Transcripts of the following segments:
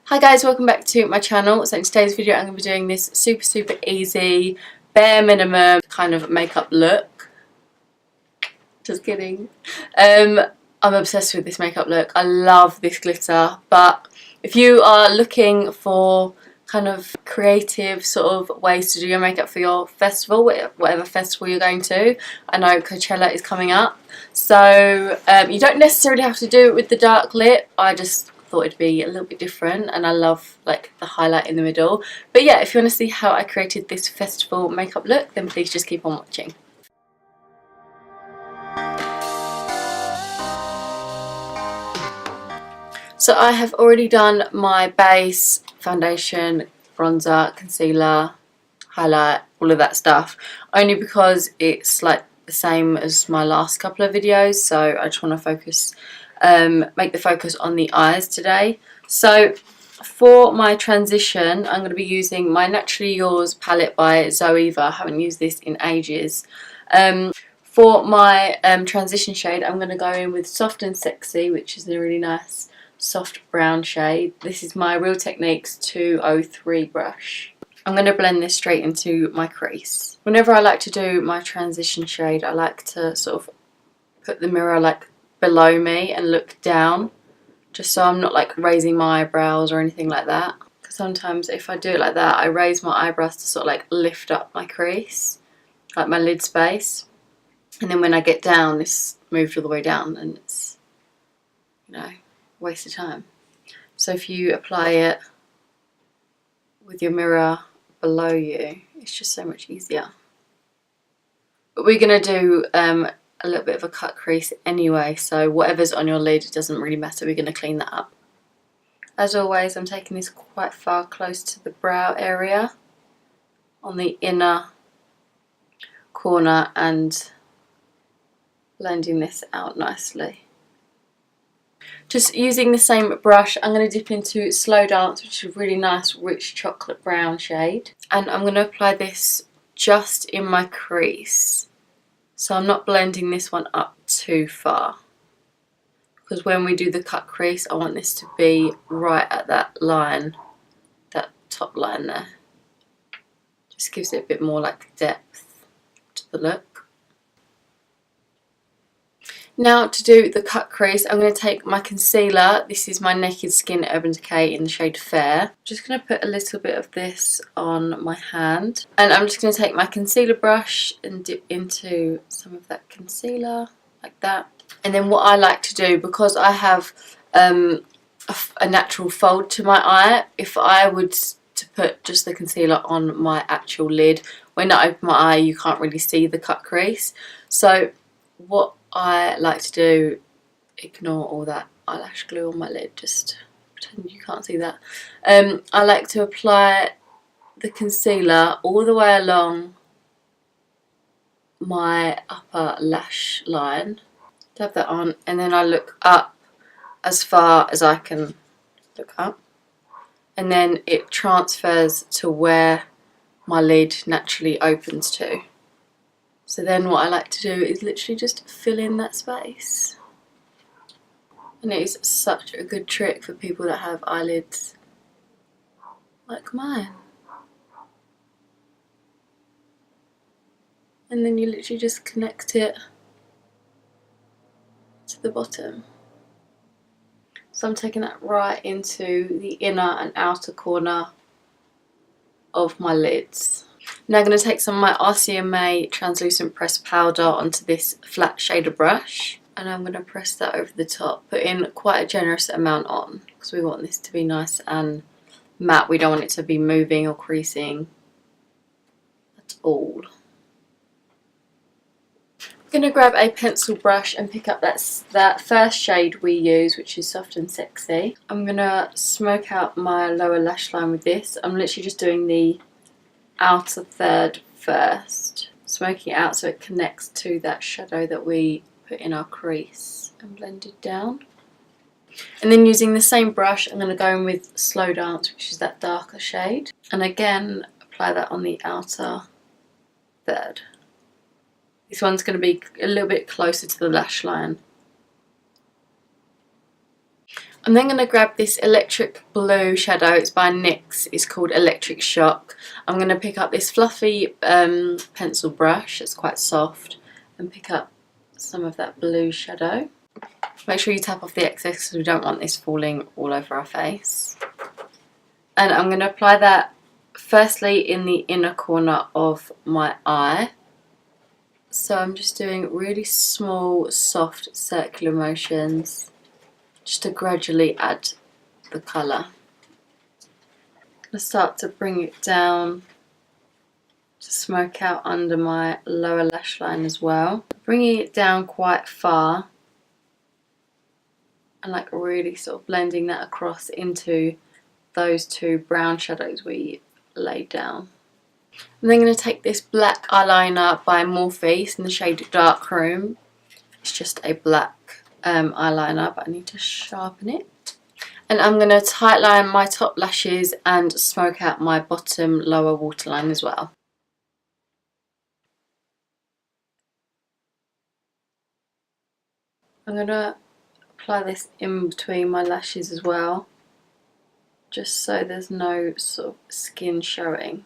Hi guys, welcome back to my channel. So in today's video I'm going to be doing this super easy, bare minimum kind of makeup look. Just kidding. I'm obsessed with this makeup look. I love this glitter, but if you are looking for kind of creative sort of ways to do your makeup for your festival, whatever festival you're going to, I know Coachella is coming up, so you don't necessarily have to do it with the dark lip. I just thought it'd be a little bit different, and I love like the highlight in the middle. But yeah, if you want to see how I created this festival makeup look, then please just keep on watching. So I have already done my base, foundation, bronzer, concealer, highlight, all of that stuff, only because it's like the same as my last couple of videos, so I just want to focus, make the focus on the eyes today. So for my transition, I'm going to be using my Naturally Yours palette by Zoeva. I haven't used this in ages. For my transition shade, I'm going to go in with Soft and Sexy, which is a really nice soft brown shade. This is my Real Techniques 203 brush. I'm going to blend this straight into my crease. Whenever I like to do my transition shade, I like to sort of put the mirror like below me and look down, just so I'm not like raising my eyebrows or anything like that. Because sometimes if I do it like that, I raise my eyebrows to sort of like lift up my crease, like my lid space. And then when I get down, this moved all the way down, and it's, you know, waste of time. So if you apply it with your mirror below you, it's just so much easier. But we're going to do a little bit of a cut crease anyway, so whatever's on your lid, it doesn't really matter. We're going to clean that up. As always, I'm taking this quite far close to the brow area on the inner corner and blending this out nicely. Just using the same brush, I'm going to dip into Slow Dance, which is a really nice rich chocolate brown shade, and I'm going to apply this just in my crease. So I'm not blending this one up too far, because when we do the cut crease, I want this to be right at that line, that top line there. Just gives it a bit more like depth to the look. Now to do the cut crease, I'm going to take my concealer. This is my Naked Skin Urban Decay in the shade Fair. I'm just going to put a little bit of this on my hand. And I'm just going to take my concealer brush and dip into some of that concealer, like that. And then what I like to do, because I have a natural fold to my eye, if I would to put just the concealer on my actual lid, when I open my eye you can't really see the cut crease. So what I like to do, ignore all that eyelash glue on my lid, just pretend you can't see that. I like to apply the concealer all the way along my upper lash line, dab that on, and then I look up as far as I can look up, and then it transfers to where my lid naturally opens to. So then what I like to do is literally just fill in that space. And it is such a good trick for people that have eyelids like mine. And then you literally just connect it to the bottom. So I'm taking that right into the inner and outer corner of my lids. Now I'm going to take some of my RCMA translucent pressed powder onto this flat shader brush, and I'm going to press that over the top, put in quite a generous amount on, because we want this to be nice and matte. We don't want it to be moving or creasing at all. I'm going to grab a pencil brush and pick up that first shade we use, which is Soft and Sexy. I'm going to smoke out my lower lash line with this. I'm literally just doing the outer third first, smoking it out so it connects to that shadow that we put in our crease and blend it down. And then using the same brush, I'm going to go in with Slow Dance, which is that darker shade, and again apply that on the outer third. This one's going to be a little bit closer to the lash line. I'm then going to grab this electric blue shadow. It's by NYX. It's called Electric Shock. I'm going to pick up this fluffy pencil brush. It's quite soft. And pick up some of that blue shadow. Make sure you tap off the excess because we don't want this falling all over our face. And I'm going to apply that firstly in the inner corner of my eye. So I'm just doing really small, soft, circular motions just to gradually add the colour. I'm going to start to bring it down to smoke out under my lower lash line as well. Bringing it down quite far and like really sort of blending that across into those two brown shadows we laid down. I'm then going to take this black eyeliner by Morphe in the shade Dark Room. It's just a black eyeliner, but I need to sharpen it. And I'm going to tightline my top lashes and smoke out my bottom lower waterline as well. I'm going to apply this in between my lashes as well, just so there's no sort of skin showing.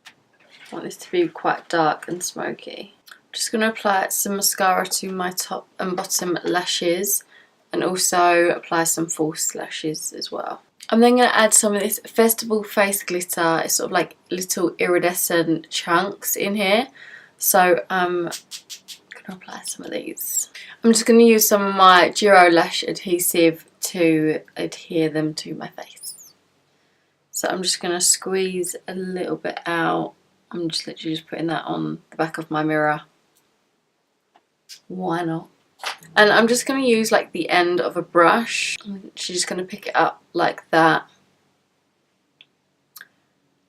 I want this to be quite dark and smoky. I'm just going to apply some mascara to my top and bottom lashes and also apply some false lashes as well. I'm then going to add some of this Festival Face Glitter. It's sort of like little iridescent chunks in here. So I'm going to apply some of these. I'm just going to use some of my Giro Lash adhesive to adhere them to my face. So I'm just going to squeeze a little bit out. I'm just literally just putting that on the back of my mirror. Why not? And I'm just going to use like the end of a brush. I'm just going to pick it up like that.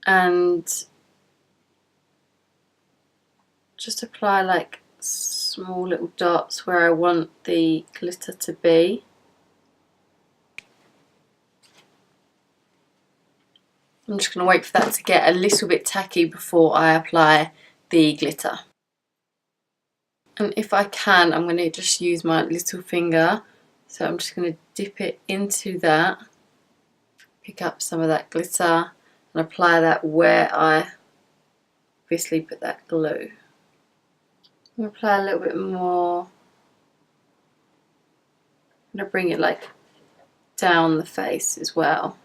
And just apply like small little dots where I want the glitter to be. I'm just going to wait for that to get a little bit tacky before I apply the glitter. And if I can, I'm going to just use my little finger. So I'm just going to dip it into that, pick up some of that glitter and apply that where I obviously put that glue. I'm going to apply a little bit more. I'm going to bring it like down the face as well.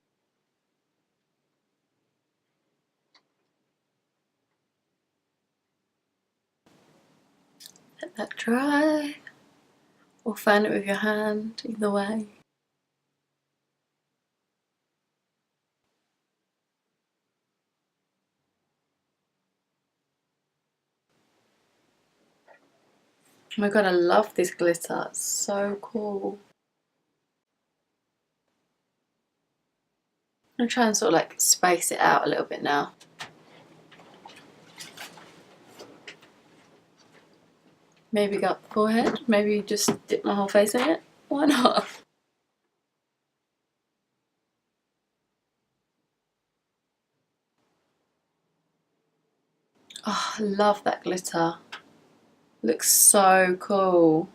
Let that dry, or fan it with your hand, either way. Oh my god, I love this glitter, it's so cool. I'm going to try and sort of like space it out a little bit now. Maybe go up the forehead, maybe just dip my whole face in it. Why not? Oh, I love that glitter. Looks so cool.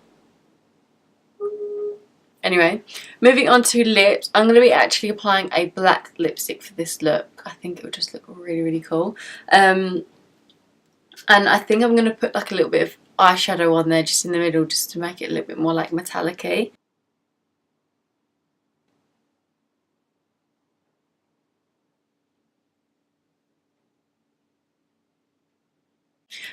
Anyway, moving on to lips. I'm going to be actually applying a black lipstick for this look. I think it would just look really, really cool. And I think I'm going to put like a little bit of eyeshadow on there just in the middle just to make it a little bit more like metallic-y.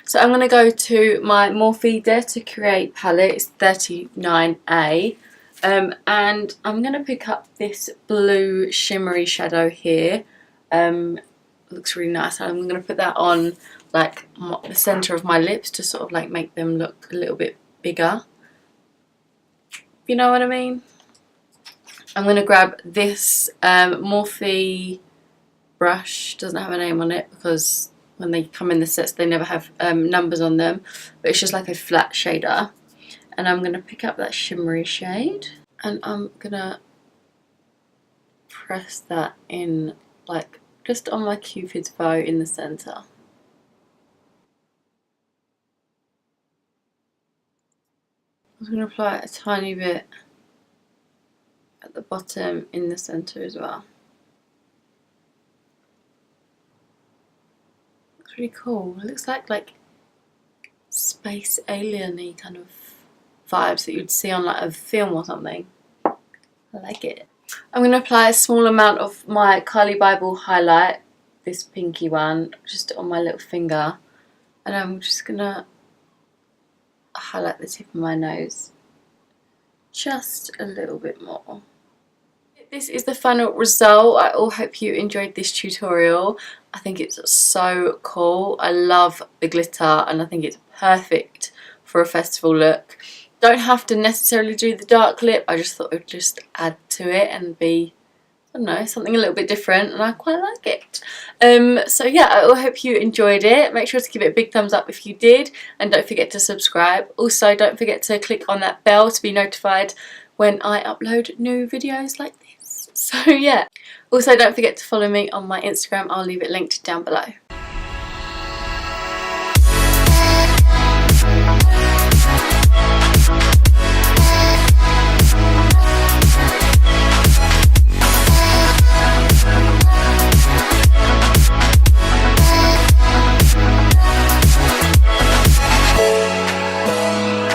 So I'm going to go to my Morphe Dare to Create palette. It's 39A. And I'm going to pick up this blue shimmery shadow here. Looks really nice. I'm going to put that on like the centre of my lips to sort of like make them look a little bit bigger. You know what I mean? I'm going to grab this Morphe brush. Doesn't have a name on it because when they come in the sets they never have numbers on them, but it's just like a flat shader. And I'm going to pick up that shimmery shade and I'm going to press that in like just on my Cupid's bow in the centre. I'm going to apply a tiny bit at the bottom in the centre as well. It's really cool. It looks like space alien-y kind of vibes that you'd see on like a film or something. I like it. I'm going to apply a small amount of my Kylie Bible highlight, this pinky one, just on my little finger, and I'm just going to highlight the tip of my nose just a little bit more. This is the final result. I all hope you enjoyed this tutorial. I think it's so cool. I love the glitter and I think it's perfect for a festival look. Don't have to necessarily do the dark lip. I just thought it would just add to it and be, I don't know, something a little bit different, and I quite like it. So yeah, I all hope you enjoyed it. Make sure to give it a big thumbs up if you did, and don't forget to subscribe. Also, don't forget to click on that bell to be notified when I upload new videos like this. So yeah, also don't forget to follow me on my Instagram. I'll leave it linked down below.